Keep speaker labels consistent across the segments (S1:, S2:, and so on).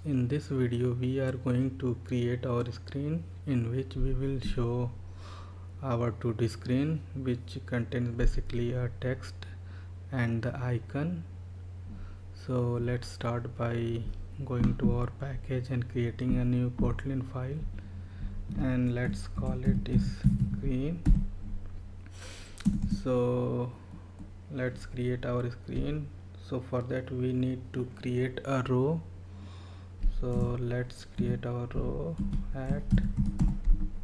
S1: In this video we are going to create our screen in which we will show our 2D screen, which contains basically a text and the icon. So let's start by going to our package and creating a new Kotlin file, and let's call it screen. So let's create our screen. So for that we need to create a row. So let's create our row at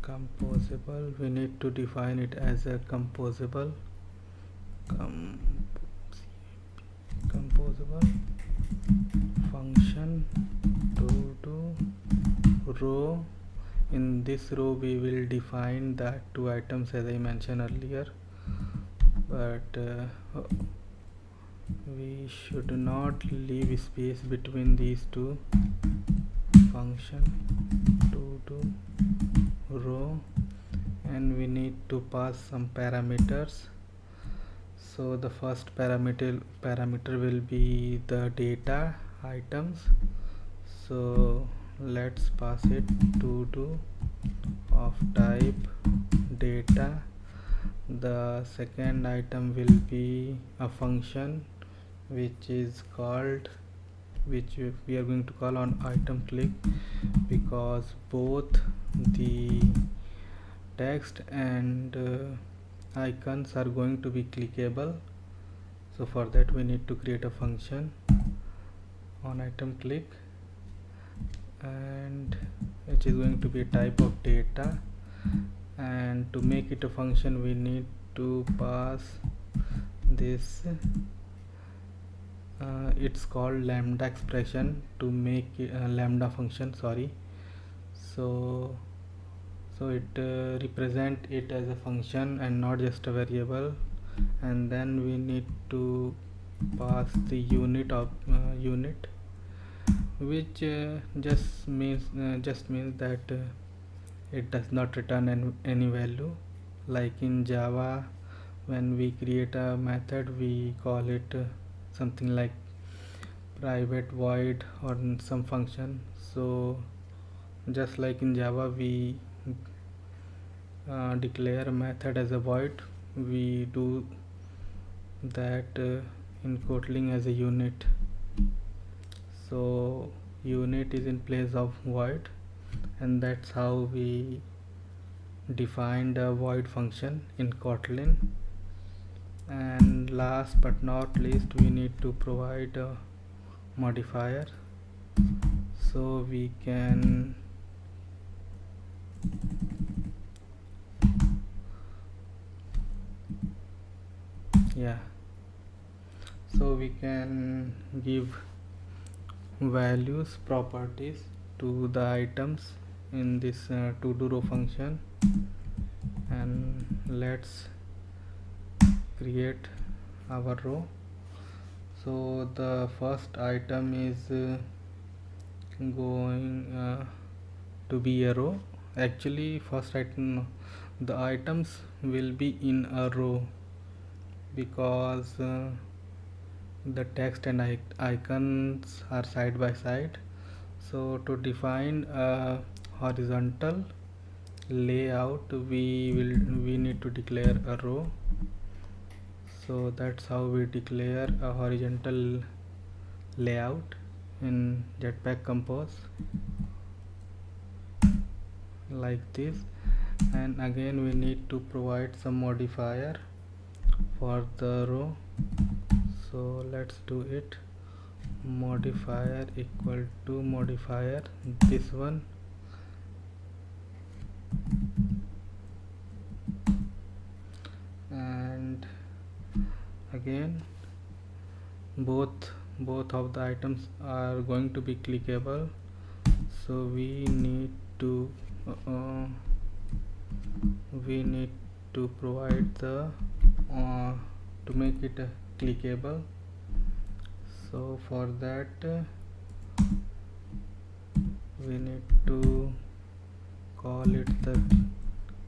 S1: composable. We need to define it as a composable function to do row. In this row we will define the two items as I mentioned earlier, but we should not leave space between these two. Function to do row, and we need to pass some parameters. So the first parameter will be the data items. So let's pass it to do of type data. The second item will be a function which we are going to call on item click, because both the text and icons are going to be clickable. So for that we need to create a function on item click, and which is going to be a type of data, and to make it a function we need to pass this it's called lambda expression to make lambda function, sorry. So it represent it as a function and not just a variable, and then we need to pass the unit of unit, which just means that it does not return any value. Like in Java, when we create a method we call it something like private void or some function. So just like in Java we declare a method as a void, we do that in Kotlin as a unit. So unit is in place of void, and that's how we defined a void function in Kotlin. And last but not least, we need to provide a modifier, so we can give values properties to the items in this to do row function. And let's create our row. So the first item is going to be a row. Actually first item, the items will be in a row, because the text and icons are side by side. So to define a horizontal layout we need to declare a row. So that's how we declare a horizontal layout in Jetpack Compose, like this. And again we need to provide some modifier for the row. So let's do it. Modifier equal to modifier, this one. And again both of the items are going to be clickable, so we need to provide the to make it clickable. So for that we need to call it the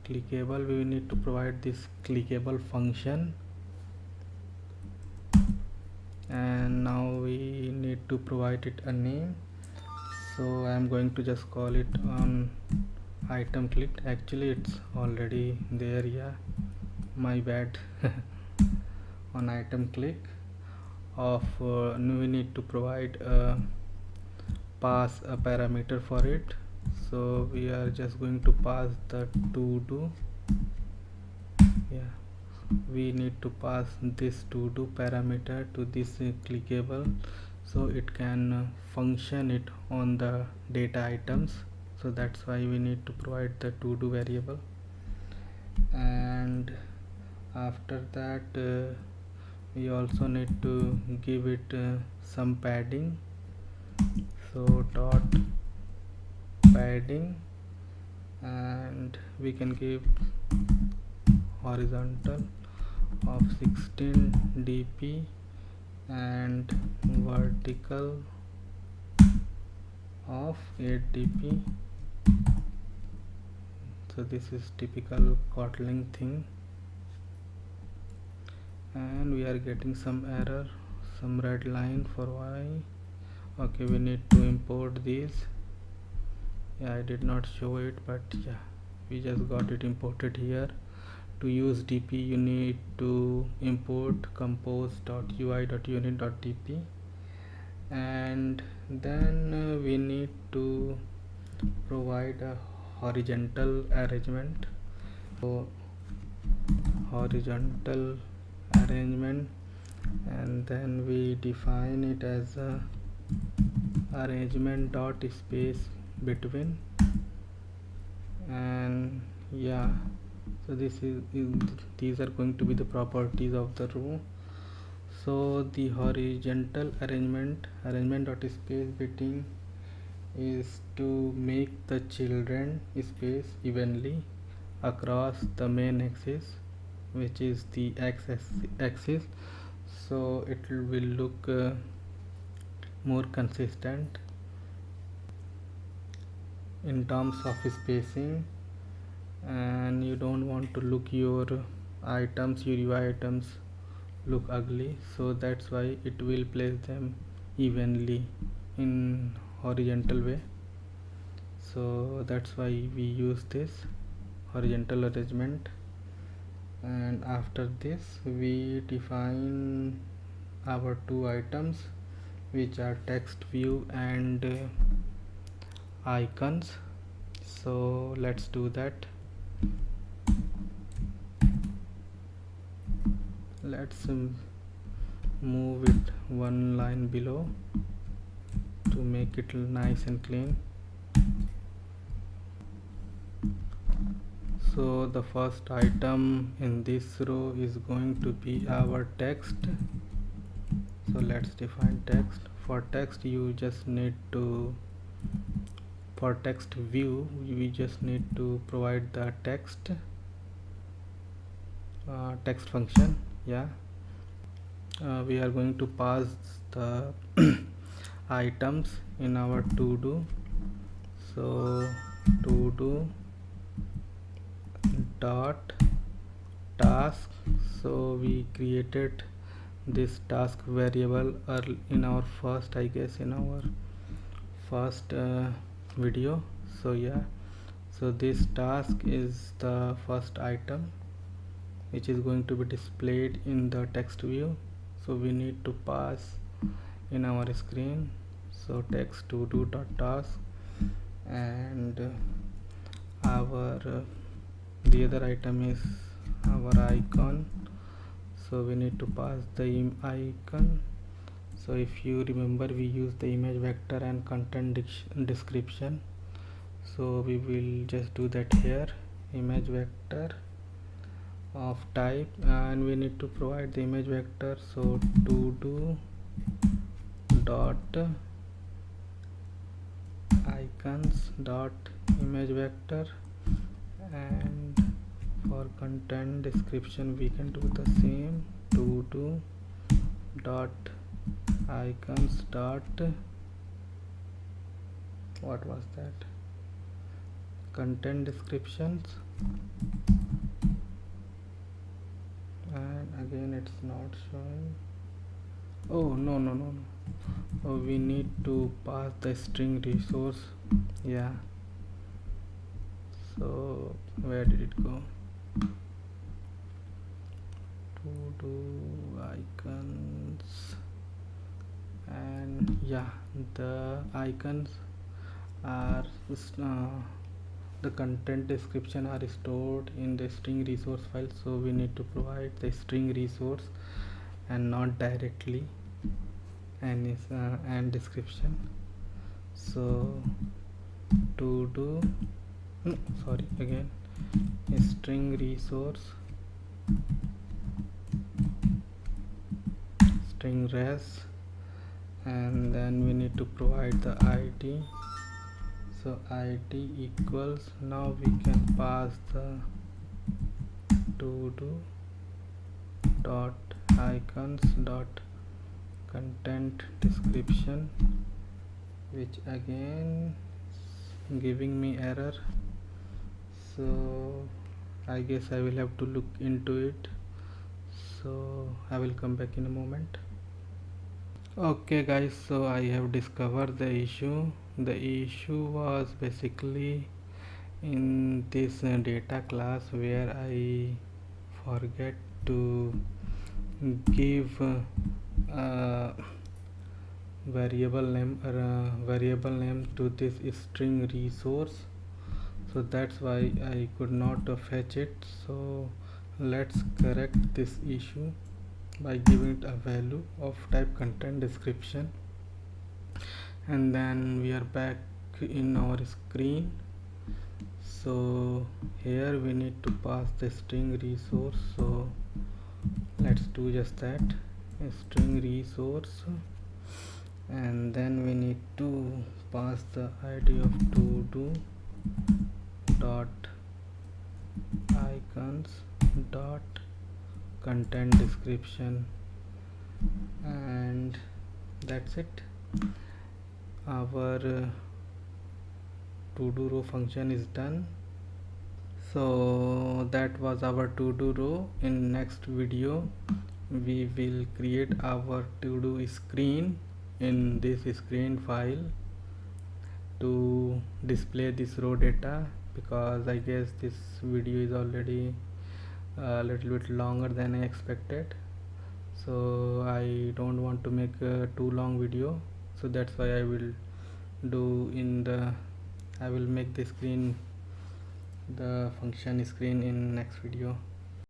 S1: clickable. We need to provide this clickable function, and now we need to provide it a name. So I am going to just call it on item clicked. Actually it's already there, yeah, my bad. On item click of we need to provide pass a parameter for it. So we are just going to pass the to do, yeah, we need to pass this to do parameter to this clickable, so it can function it on the data items. So that's why we need to provide the to do variable. And after that we also need to give it some padding. So dot padding, and we can give horizontal of 16 dp and vertical of 8 dp. So this is typical Kotlin thing, and we are getting some error, some red line for why. Okay, we need to import these. Yeah, I did not show it, but yeah, we just got it imported here. To use dp you need to import compose.ui.unit.dp, and then we need to provide a horizontal arrangement. So horizontal arrangement, and then we define it as a arrangement dot space between, and yeah, so these are going to be the properties of the row. So the horizontal arrangement dot space between is to make the children space evenly across the main axis, which is the x-axis, so it will look more consistent in terms of spacing, and you don't want to look your items, your UI items look ugly, so that's why it will place them evenly in horizontal way. So that's why we use this horizontal arrangement. And after this we define our two items, which are text view and icons. So let's do that. Let's move it one line below to make it nice and clean. So the first item in this row is going to be our text. So let's define text. For text you just need to, for text view we just need to provide the text text function, yeah. We are going to pass the items in our to do. So to do dot task, so we created this task variable in our first, I guess in our first video. So yeah, so this task is the first item which is going to be displayed in the text view, so we need to pass in our screen. So text to do dot task, and our the other item is our icon, so we need to pass the icon. So if you remember, we use the image vector and content description, so we will just do that here. Image vector of type, and we need to provide the image vector. So to do dot icons dot image vector, and for content description we can do the same. To do dot icons dot, what was that, content descriptions, and again it's not showing. Oh, no. Oh, we need to pass the string resource. Yeah, so where did it go? To do icons, and yeah, the icons are the content description are stored in the string resource file, so we need to provide the string resource and not directly and description. So to do no, sorry, again, a string resource string res, and then we need to provide the id. So id equals, now we can pass the to do dot icons dot content description, which again giving me error. So I guess I will have to look into it, so I will come back in a moment. Okay guys, so I have discovered the issue. The issue was basically in this data class where I forget to give variable name to this string resource, so that's why I could not fetch it. So let's correct this issue by giving it a value of type content description, and then we are back in our screen. So here we need to pass the string resource, so let's do just that, a string resource, and then we need to pass the id of to do dot icons dot content description, and that's it. Our to do row function is done. So that was our to do row. In next video we will create our to do screen in this screen file to display this row data, because I guess this video is already a little bit longer than I expected, so I don't want to make a too long video. So that's why I will make the function screen in next video.